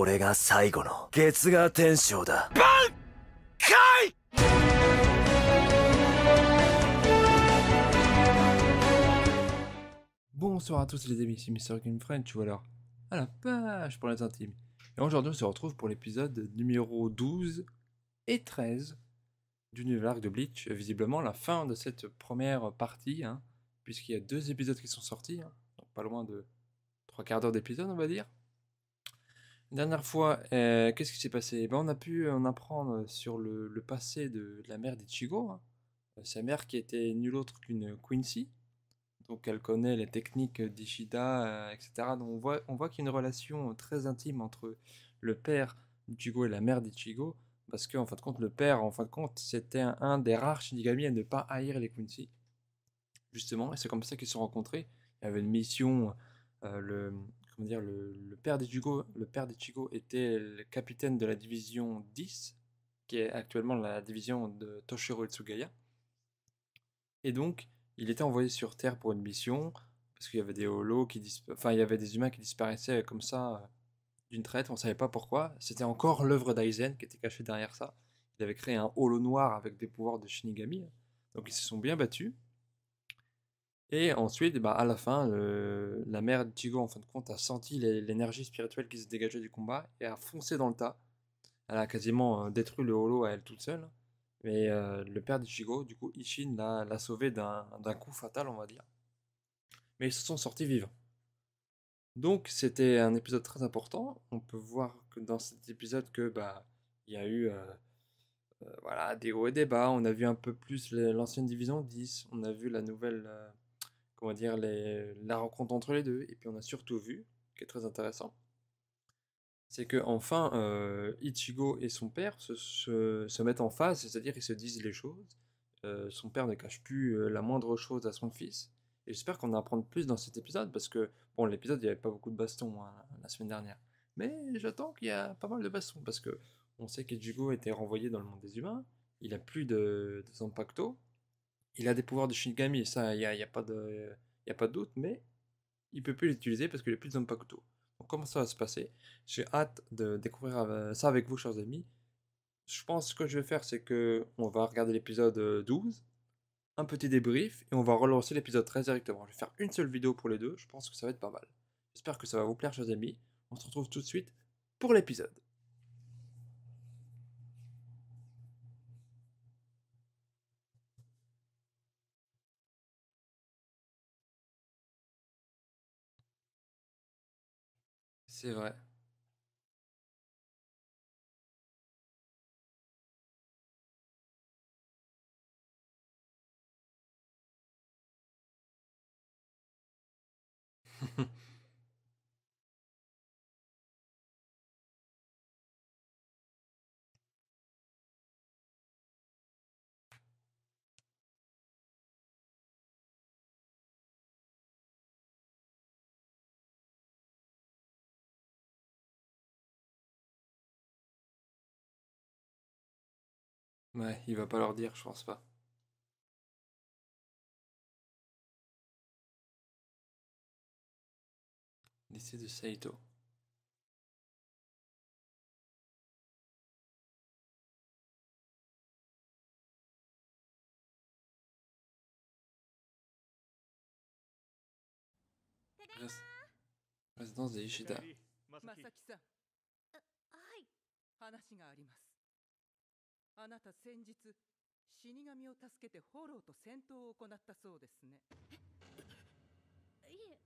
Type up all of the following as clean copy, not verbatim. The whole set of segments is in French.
これが最後の月牙天章だ。挽回。 Bonsoir à tous les amis, c'est Mr. Game French, ou alors à la page pour les intimes. Et aujourd'hui on se retrouve pour l'épisode numéro 12 et 13 du nouvel arc de Bleach. Visiblement la fin de cette première partie, hein, puisqu'il y a 2 épisodes qui sont sortis, hein, donc pas loin de 3 quarts d'heure d'épisode on va dire. Dernière fois, qu'est-ce qui s'est passé? On a pu en apprendre sur le passé de la mère d'Ichigo, hein. Sa mère qui était nulle autre qu'une Quincy. Donc elle connaît les techniques d'Ishida, etc. Donc on voit qu'il y a une relation très intime entre le père d'Ichigo et la mère d'Ichigo, parce qu'en fin de compte, le père, en fin de compte, c'était un des rares Shinigami à ne pas haïr les Quincy, justement, et c'est comme ça qu'ils se sont rencontrés. Il y avait une mission, comment dire, le père d'Ichigo était le capitaine de la division 10, qui est actuellement la division de Toshiro Itsugaya, et donc il était envoyé sur Terre pour une mission, parce qu'il y avait des holos il y avait des humains qui disparaissaient comme ça, d'une traite, on ne savait pas pourquoi. C'était encore l'œuvre d'Aizen qui était cachée derrière ça. Il avait créé un holo noir avec des pouvoirs de Shinigami, donc ils se sont bien battus. Et ensuite, à la fin, la mère d'Ichigo, en fin de compte, a senti l'énergie spirituelle qui se dégageait du combat et a foncé dans le tas. Elle a quasiment détruit le holo à elle toute seule. Mais le père d'Ichigo, du coup, Ishin, l'a sauvé d'un coup fatal, on va dire. Mais ils se sont sortis vivants. Donc c'était un épisode très important. On peut voir que dans cet épisode que il y a eu voilà, des hauts et des bas. On a vu un peu plus l'ancienne division 10. On a vu la nouvelle, comment dire, la rencontre entre les deux. Et puis on a surtout vu, ce qui est très intéressant, c'est que enfin Ichigo et son père se mettent en phase, c'est-à-dire ils se disent les choses. Son père ne cache plus la moindre chose à son fils. Et j'espère qu'on en apprendre plus dans cet épisode, parce que, bon, l'épisode, il n'y avait pas beaucoup de bastons, hein, la semaine dernière. Mais j'attends qu'il y a pas mal de bastons, parce que on sait qu'Ichigo a été renvoyé dans le monde des humains, il a plus de Zanpakuto, il a des pouvoirs de Shinigami, ça, y a pas de doute, mais il peut plus les utiliser parce qu'il n'a plus de Zanpakuto. Donc comment ça va se passer? J'ai hâte de découvrir ça avec vous, chers amis. Je pense que je vais faire, c'est que on va regarder l'épisode 12, un petit débrief, et on va relancer l'épisode 13 directement. Je vais faire une seule vidéo pour les deux, je pense que ça va être pas mal. J'espère que ça va vous plaire, chers amis. On se retrouve tout de suite pour l'épisode. C'est vrai. Ouais, il va pas leur dire, je pense pas. Lycée de Saito. Rés- Résidence des Ishida. まさきさん、はい。話があります。あなた先日死神を助けてフォローと戦闘を行ったそうですね。いえ、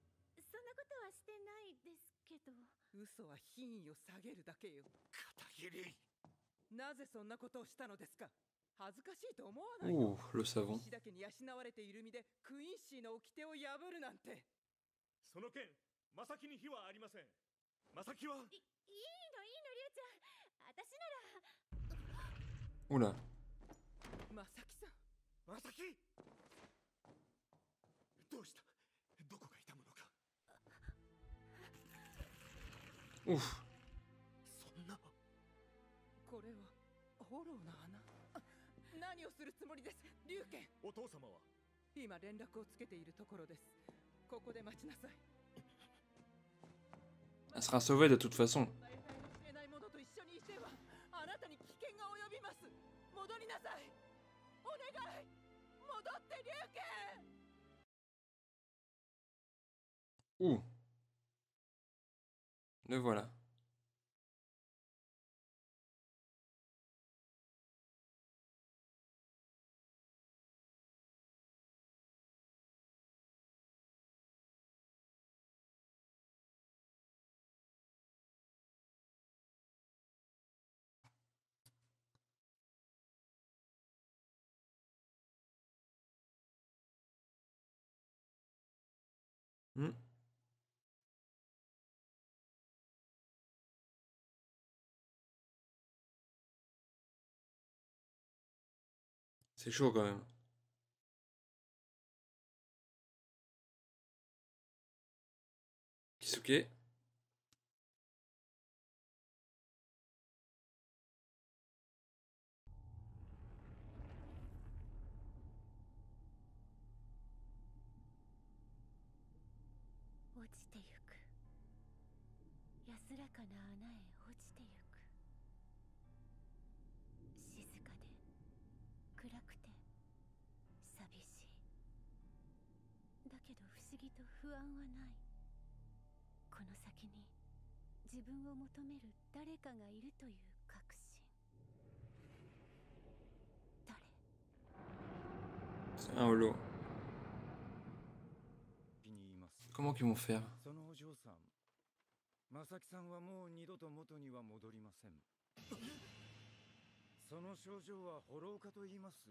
そんなことはしてないですけど。嘘は品位を下げるだけよ。片桐。なぜそんなことをしたのですか？恥ずかしいと思わないの？ Ouh, le savon. 石田家に養われている身でクイーンシーの掟を破るなんて。その件、まさきに非はありません。まさきは。いいの、りゅうちゃん。私なら。 Oula. まさきさん、まさき。どうした。どこが痛むのか。Ouf. そんな。これはフォローの穴。何をするつもりです、龍拳。お父様は。今連絡をつけているところです。ここで待ちなさい。 Elle sera sauvée de toute façon. 緒にいてはあなたに危険が及びます。戻りなさい。お願い、戻って龍拳。Ouh. Le voilà. Hmm. C'est chaud quand même. Kisuke. C'est un holo. Comment qu'ils vont faire? そのお嬢さん、正木さんはもう二度と元には戻りません。その症状はホロー化と言います。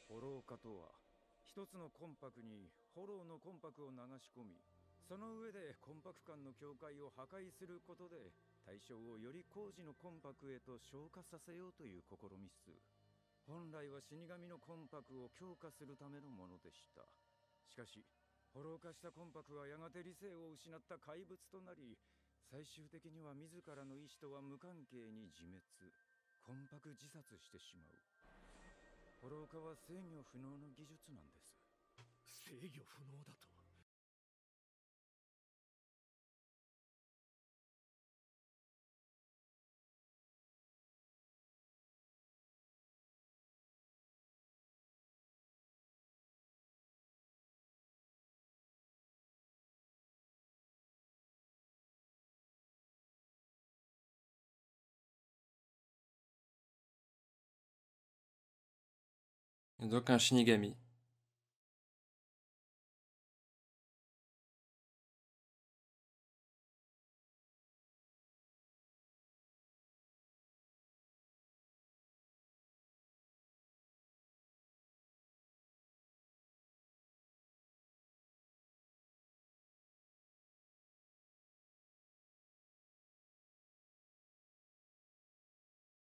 ホロー化とは、一つのコンパクにホローのコンパクを流し込み、その上でコンパク間の境界を破壊することで対象をより工事のコンパクへと昇華させようという試みっす。本来は死神のコンパクを強化するためのものでした。しかしホロー化したコンパクはやがて理性を失った怪物となり、最終的には自らの意志とは無関係に自滅、コンパク自殺してしまう。ホロー化は制御不能の技術なんです。制御不能だと。Et donc un Shinigami.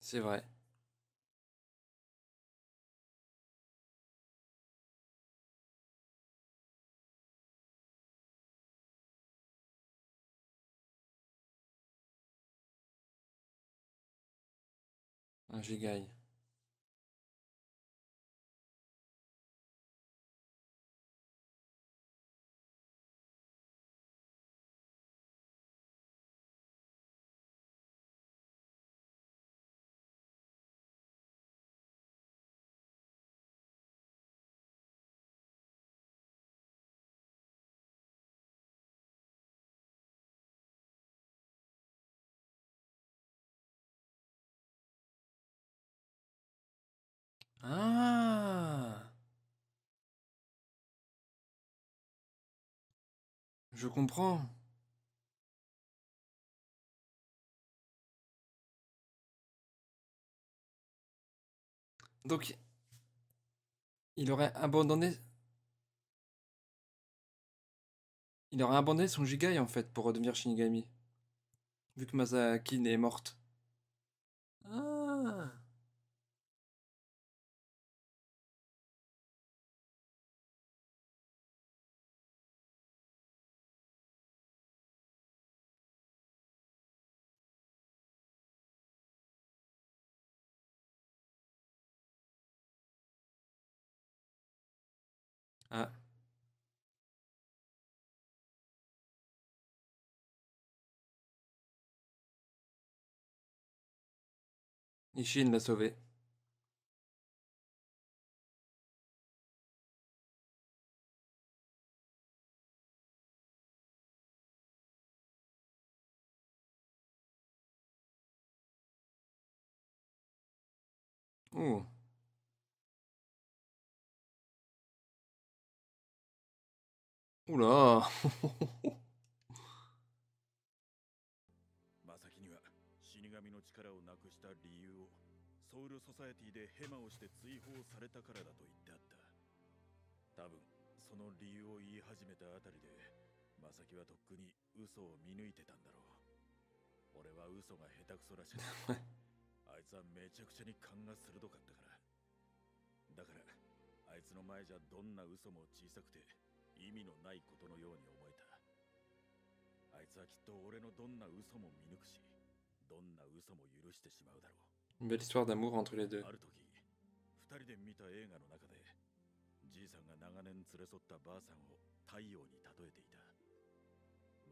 C'est vrai. Un Jigai. Ah! Je comprends. Donc, il aurait abandonné... Il aurait abandonné son Jigai en fait pour redevenir Shinigami. Vu que Masaki est morte. Ah! Ah. Ishin l'a sauvé. Oh. Oula. マサキには死神の力をなくした理由をソウルソサエティでヘマをして追放されたからだと言ってあった。多分その理由を言い始めたあたりでマサキはとっくに嘘を見抜いてたんだろう。俺は嘘が下手くそらしくてあいつはめちゃくちゃに勘が鋭かったから。だからあいつの前じゃどんな嘘も小さくて意味のないことのように思えた。あいつはきっと俺のどんな嘘も見抜くし、どんな嘘も許してしまうだろう。 Une belle histoire d'amour entre les deux. ある時、二人で見た映画の中で、じいさんが長年連れ添ったばあさんを太陽に例えていた。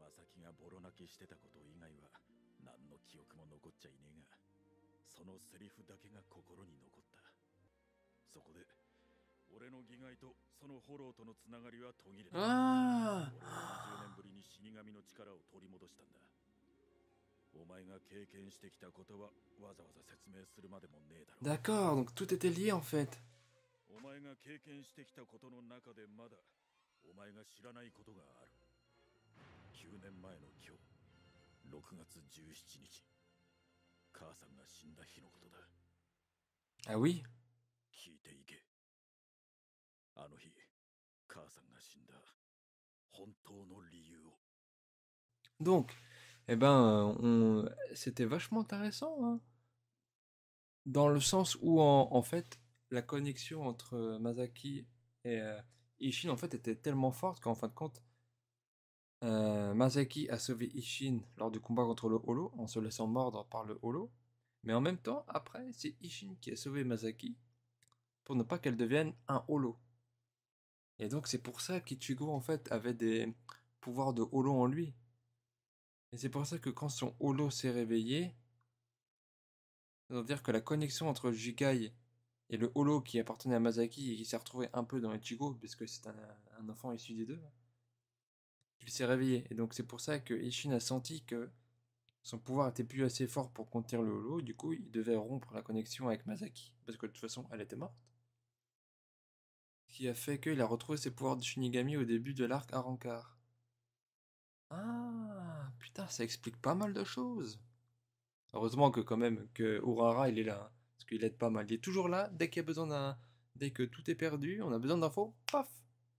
まさきがボロ泣きしてたこと以外は何の記憶も残っちゃいねえが、そのセリフだけが心に残った。そこで俺の義骸とそのホローとのつながりは途切れた。あ俺は20年ぶりに死神の力を取り戻したんだ。お前が経験してきたことはわざわざ説明するまでもねえだろう。 D'accord, donc tout était lié en fait. お前が経験してきたことの中でまだお前が知らないことがある。9年前の今日、6月17日、母さんが死んだ日のことだ。 Ah oui? 聞いていけ。あの日、母さんが死んだ本当の理由を。 Donc, eh ben, c'était vachement intéressant, hein. Dans le sens où, en fait, la connexion entre Masaki et Ishin, en fait, était tellement forte qu'en fin de compte, Masaki a sauvé Ishin lors du combat contre le Holo, en se laissant mordre par le Holo. Mais en même temps, après, c'est Ishin qui a sauvé Masaki pour ne pas qu'elle devienne un Holo. Et donc, c'est pour ça qu'Ichigo, en fait, avait des pouvoirs de Holo en lui. Et c'est pour ça que quand son Holo s'est réveillé, ça veut dire que la connexion entre Jikai et le Holo qui appartenait à Masaki et qui s'est retrouvé un peu dans Ichigo, puisque c'est un enfant issu des deux, il s'est réveillé. Et donc c'est pour ça que Ishin a senti que son pouvoir était plus assez fort pour contenir le Holo, du coup il devait rompre la connexion avec Masaki, parce que de toute façon elle était morte. Ce qui a fait qu'il a retrouvé ses pouvoirs de Shinigami au début de l'arc Arrancar. Ah, putain, ça explique pas mal de choses. Heureusement que quand même que Urara il est là, hein, parce qu'il aide pas mal. Il est toujours là dès qu'il y a besoin d'un, dès que tout est perdu, on a besoin d'infos, paf,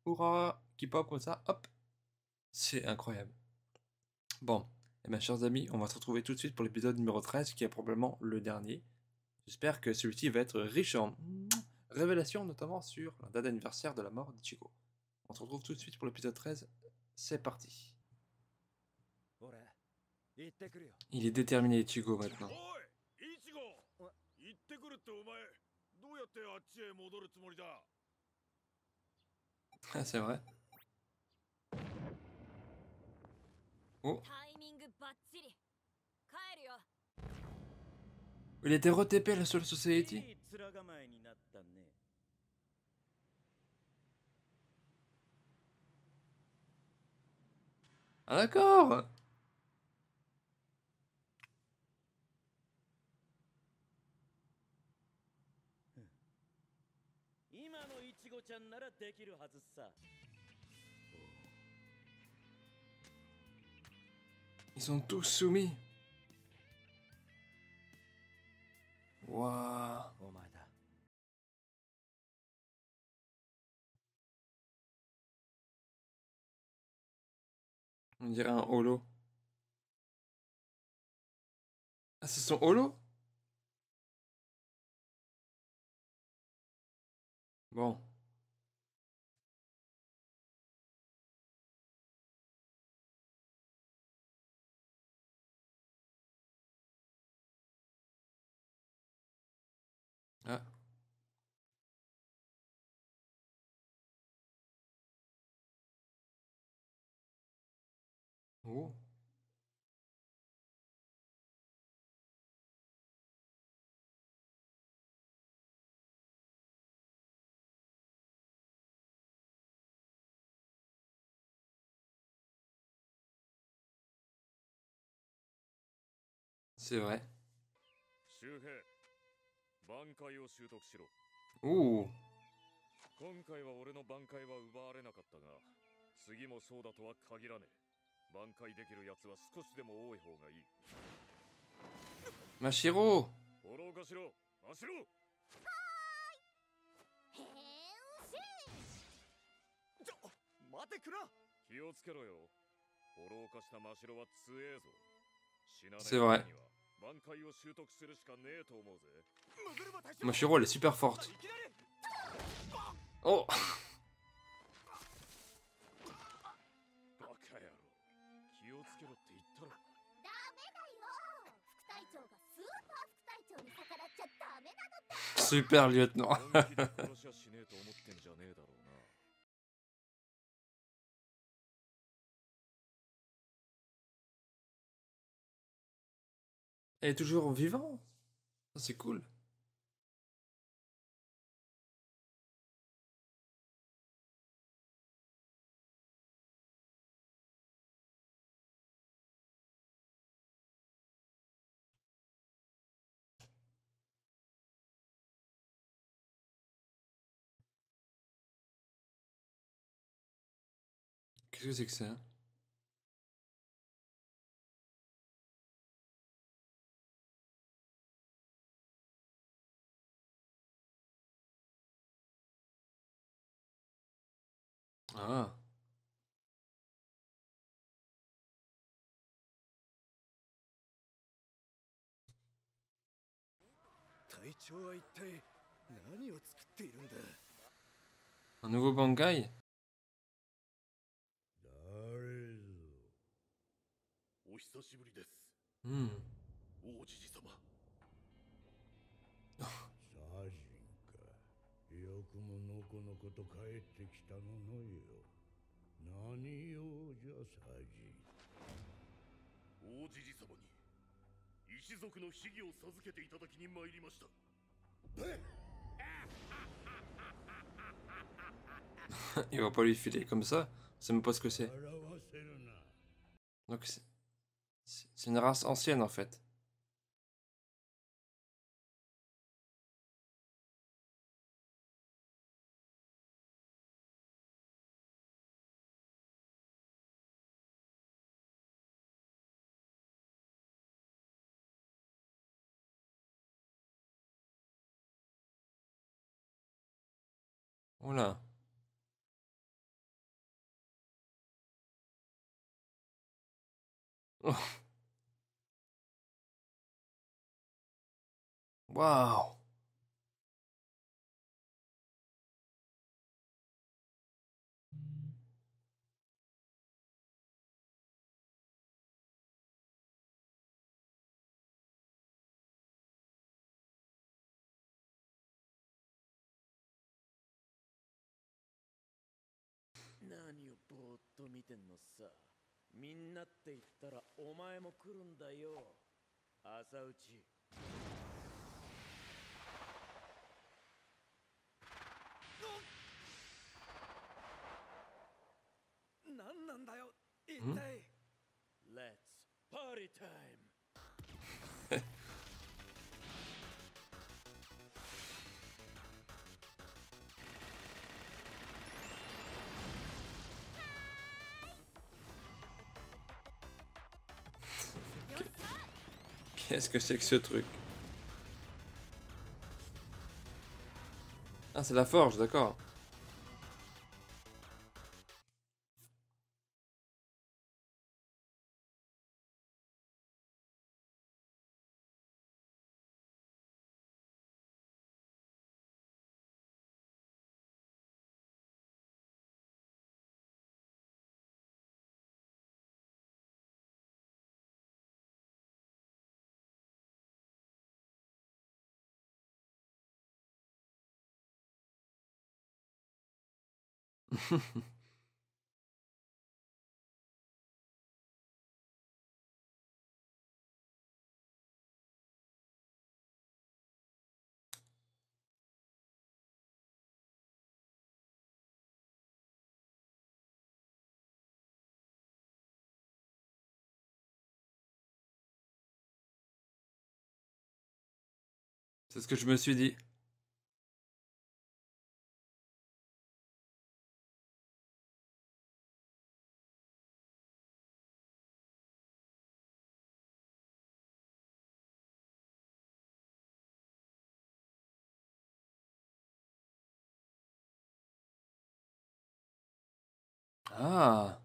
Urara qui pop comme ça, hop, c'est incroyable. Bon, et mes chers amis, on va se retrouver tout de suite pour l'épisode numéro 13 qui est probablement le dernier. J'espère que celui-ci va être riche en révélations, notamment sur la date d'anniversaire de la mort d'Ichigo. On se retrouve tout de suite pour l'épisode 13. C'est parti. Il est déterminé, Ichigo, maintenant. おい、イチゴ、行ってくるってお前、どうやってあっちへ戻るつもりだ。 Ah, c'est vrai. Oh, タイミングバッチリ帰るよ。 il était re-TP à la Soul Society. いい面構えになったね。 Ah d'accord. 今のイチゴちゃんならできるはずさ。 Ils sont tous soumis. Waouh. お前だ。 On dirait un holo. Ah, c'est son holo? Bon. Ah. Oh. C'est vrai. 周平、挽回を習得しろ。 Ouh. 今回は俺の挽回は奪われなかったが、次もそうだとは限らねえ。挽回できる奴は少しでも多い方がいい。 Mashiro. フォローかしろ。走ろう。変身。待てくら。気をつけろよ。フォロー化したマシロは強えぞ。死なない C'est vrai. には挽回を習得するしかねえと思うぜ。 Mashiro, elle est super forte. Oh. バカ野郎。気をつけろって言ったろ。ダメだよ。副隊長がスーパー副隊長に逆らっちゃダメなのだ。 Super lieutenant. 本気で殺しはしねえと思ってんじゃねえだろうな。 Elle est toujours vivante. C'est cool. Qu'est-ce que c'est que ça? Ah. 隊長は一体何を作っているんだ。 Un nouveau Bangai? 誰ぞ。お久しぶりです。 Hmm. 王子様。サージンか。よくものこのこと帰ってきたののよ。何用じゃサージン。王子様に一族の秘技を授けていただきに参りました。 Il va pas lui filer comme ça. Je sais même pas ce que c'est. Donc c'est une race ancienne en fait. Oula. Waouh.何をぼーっと見てんのさ。みんなって言ったらお前も来るんだよ。朝打ち。何なんだよ一体。Let's party time。 Qu'est-ce que c'est que ce truc? Ah, c'est la forge, d'accord. C'est ce que je me suis dit. Ah.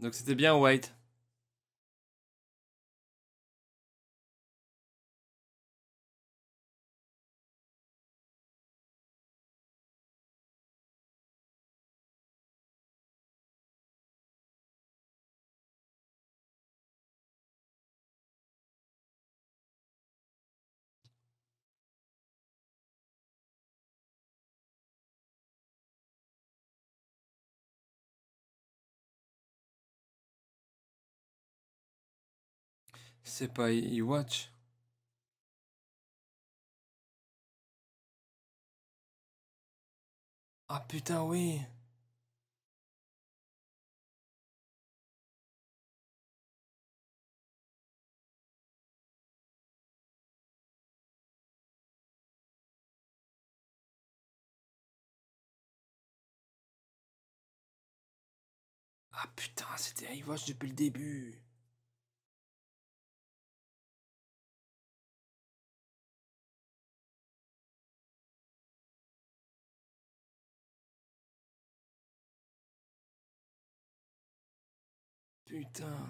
Donc c'était bien White. C'est pas E-Watch. Ah putain, oui. Ah putain, c'était E-Watch depuis le début. Putain.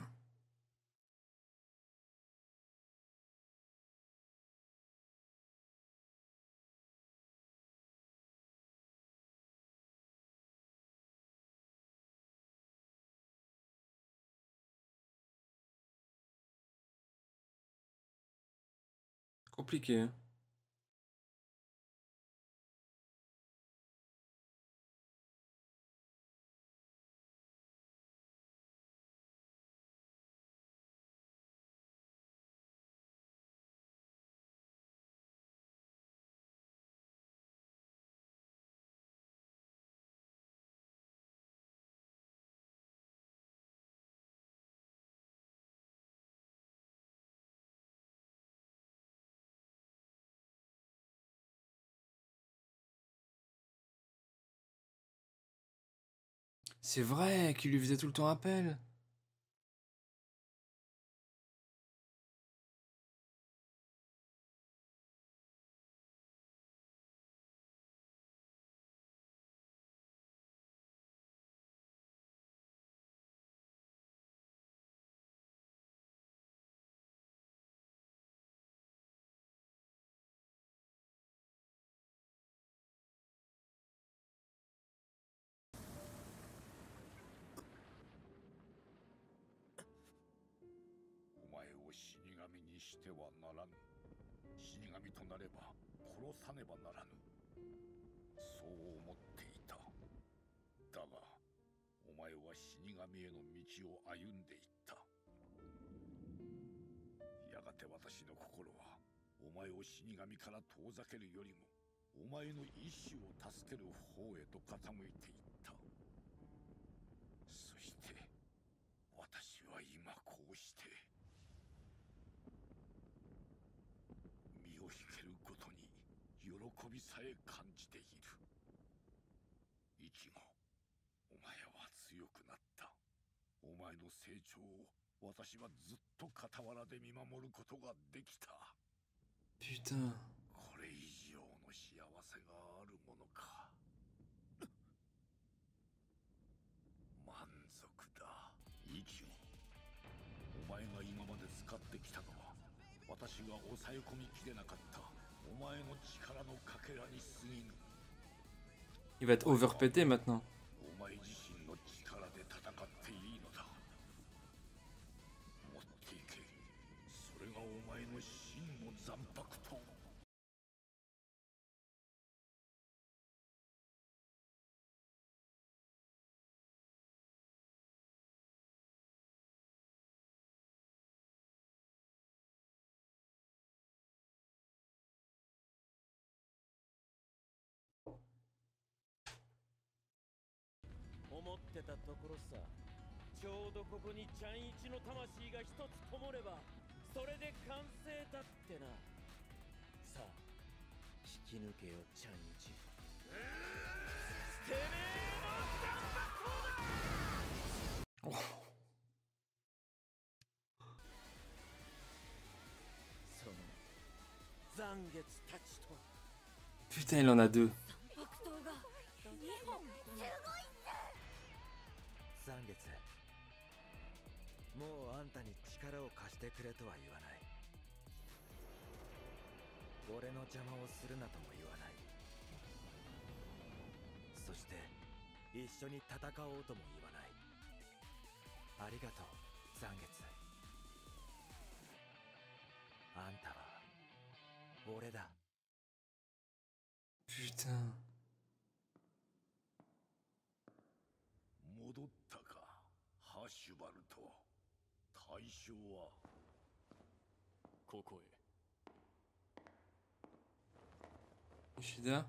Compliqué, hein. C'est vrai qu'il lui faisait tout le temps appel. Putain. Il va être overpété maintenant. ちょうどここにちゃんいちの魂が一つ灯ればそれで完成だってな。さあ引き抜けよちゃんいち。てめえの断髪だ。その残月たちと。 Putain, il en a deux. 白桃が2本すごいっ残月、もうあんたに力を貸してくれとは言わない。俺の邪魔をするなとも言わない。そして一緒に戦おうとも言わない。ありがとう残月。あんたは俺だ。 Putain. 戻ったか、ハッシュバルト。対象はここへ。 Ishida.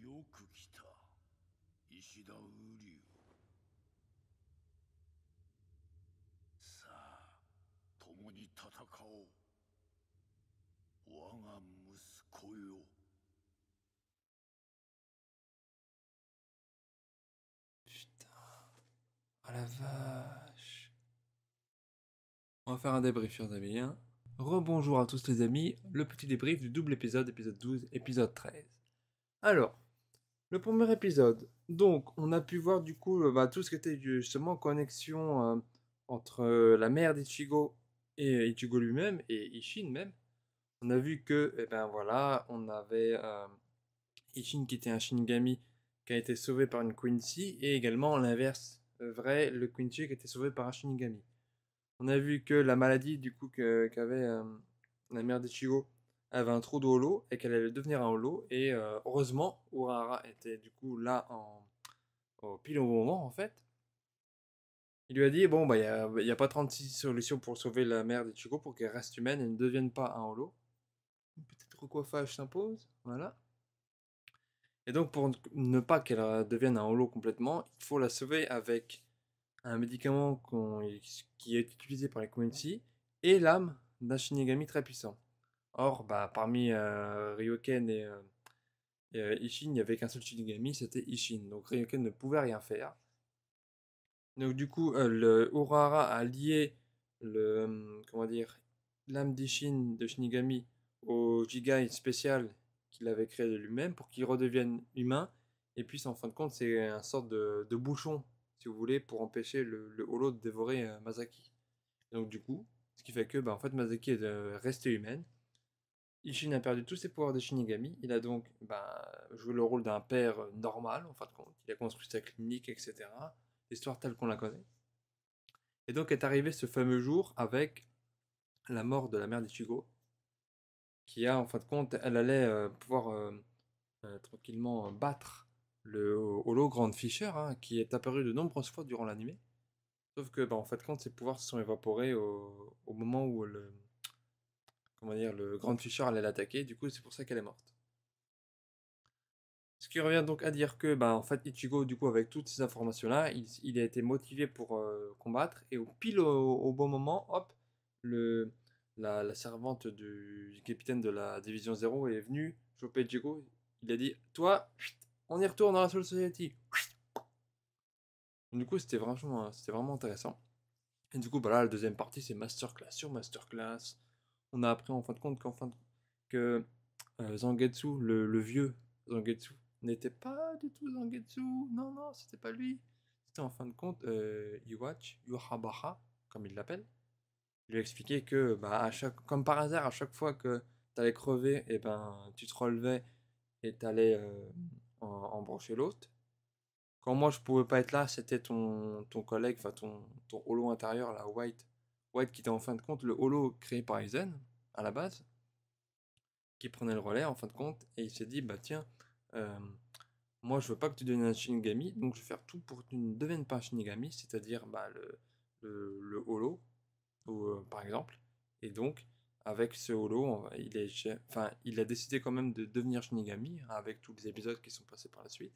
よく来た、石田瓜生。さあ共に戦おう、我が息子よ。 Putain. Ah la vache. On va faire un débrief, chers amis. Hein. Rebonjour à tous les amis. Le petit débrief du double épisode, épisode 12, épisode 13. Alors, le premier épisode. Donc, on a pu voir du coup tout ce qui était justement connexion entre la mère d'Ichigo et Ichigo lui-même et Ishin même. On a vu que, eh ben voilà, on avait Ishin qui était un Shinigami qui a été sauvé par une Quincy, et également l'inverse vrai, le Quincy qui a été sauvé par un Shinigami. On a vu que la maladie du coup qu'avait la mère d'Ichigo avait un trou de holo et qu'elle allait devenir un holo, et heureusement Urahara était du coup là pile au bon moment en fait. Il lui a dit bon bah il y a pas 36 solutions pour sauver la mère d'Ichigo pour qu'elle reste humaine et ne devienne pas un holo. Une petite recoiffage s'impose, voilà. Et donc, pour ne pas qu'elle devienne un holo complètement, il faut la sauver avec un médicament qui est utilisé par les Quincy et l'âme d'un Shinigami très puissant. Or, bah, parmi Ryoken et Ishin, il n'y avait qu'un seul Shinigami, c'était Ishin. Donc, Ryoken ne pouvait rien faire. Donc, du coup, le Urahara a lié l'âme d'Ishin, de Shinigami, au Jigai spécial qu'il avait créé de lui-même pour qu'il redevienne humain, et puis en fin de compte c'est un sorte de bouchon si vous voulez pour empêcher le holo de dévorer Masaki. Et donc du coup ce qui fait que en fait Masaki est restée humaine. Ishin a perdu tous ses pouvoirs de Shinigami, il a donc joué le rôle d'un père normal en fin de compte, il a construit sa clinique etc, l'histoire telle qu'on la connaît. Et donc est arrivé ce fameux jour avec la mort de la mère d'Ichigo, qui a en fin de compte, elle allait pouvoir tranquillement battre le holo Grand Fisher, hein, qui est apparu de nombreuses fois durant l'anime. Sauf que en fait compte ses pouvoirs se sont évaporés au moment où le Grand Fisher allait l'attaquer, du coup c'est pour ça qu'elle est morte. Ce qui revient donc à dire que en fait Ichigo du coup avec toutes ces informations là, il a été motivé pour combattre, et pile au bon moment, hop, la servante du capitaine de la division 0 est venue choper Ichigo. Il a dit toi, on y retourne dans la Soul Society. Du coup c'était vraiment intéressant. Et du coup là la deuxième partie c'est masterclass sur masterclass. On a appris en fin de compte que Zangetsu, le vieux Zangetsu, n'était pas du tout Zangetsu. Non, c'était pas lui. C'était en fin de compte Yuhabara, comme il l'appelle. Il lui a expliqué que comme par hasard, à chaque fois que tu allais crever, et tu te relevais et tu allais embrancher l'autre. Quand moi je pouvais pas être là, c'était ton collègue, enfin ton holo intérieur, la White qui était en fin de compte le holo créé par Aizen à la base, qui prenait le relais en fin de compte, et il s'est dit tiens, moi je veux pas que tu deviennes un Shinigami, donc je vais faire tout pour que tu ne deviennes pas un Shinigami, c'est-à-dire le holo, ou par exemple. Et donc avec ce holo, il a décidé quand même de devenir Shinigami, hein, avec tous les épisodes qui sont passés par la suite.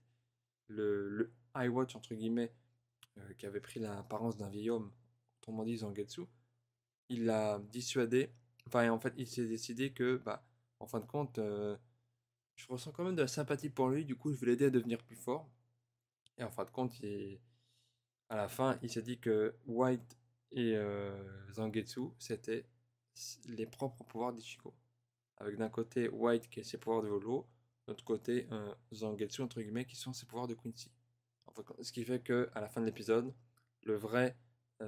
Le iWatch, entre guillemets, qui avait pris l'apparence d'un vieil homme, autrement dit Zangetsu, il l'a dissuadé. Enfin, en fait, il s'est décidé que, bah, en fin de compte, je ressens quand même de la sympathie pour lui, du coup, je vais l'aider à devenir plus fort. Et en fin de compte, à la fin, il s'est dit que White et Zangetsu, c'était les propres pouvoirs d'Ichigo. Avec d'un côté White qui a ses pouvoirs de holo, de l'autre côté Zangetsu, entre guillemets, qui sont ses pouvoirs de Quincy. Enfin, ce qui fait que à la fin de l'épisode, le vrai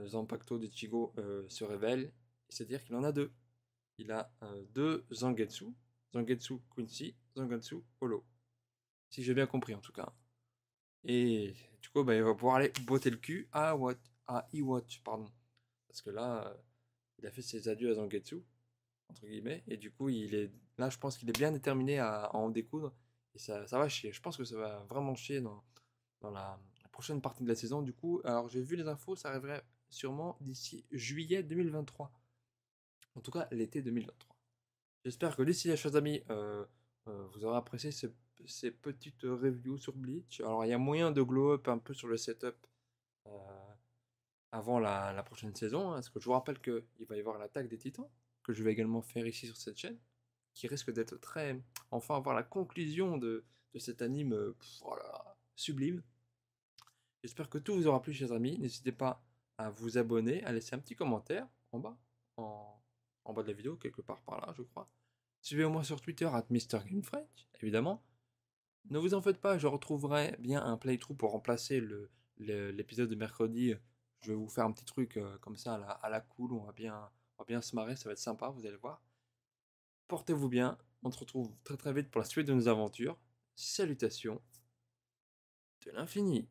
Zanpakuto d'Ichigo se révèle, c'est-à-dire qu'il en a deux. Il a deux Zangetsu, Zangetsu Quincy, Zangetsu holo. Si j'ai bien compris en tout cas. Et du coup, bah, il va pouvoir aller botter le cul à Iwatch, pardon. Parce que là, il a fait ses adieux à Zangetsu, entre guillemets, et du coup, là, je pense qu'il est bien déterminé à en découdre, et ça va chier. Je pense que ça va vraiment chier dans la prochaine partie de la saison. Du coup, alors j'ai vu les infos, ça arriverait sûrement d'ici juillet 2023. En tout cas, l'été 2023. J'espère que d'ici là, chers amis, vous aurez apprécié ces petites reviews sur Bleach. Alors, il y a moyen de glow up un peu sur le setup avant la prochaine saison, hein, parce que je vous rappelle qu'il va y avoir l'attaque des Titans, que je vais également faire ici sur cette chaîne, qui risque d'être enfin avoir la conclusion de cet anime voilà, sublime. J'espère que tout vous aura plu, chers amis. N'hésitez pas à vous abonner, à laisser un petit commentaire en bas, en bas de la vidéo, quelque part par là, je crois. Suivez-moi sur Twitter @MrGameFrench, évidemment. Ne vous en faites pas, je retrouverai bien un playthrough pour remplacer l'épisode de mercredi. Je vais vous faire un petit truc comme ça à la cool, on va bien se marrer, ça va être sympa, vous allez voir. Portez-vous bien, on se retrouve très très vite pour la suite de nos aventures. Salutations de l'infini.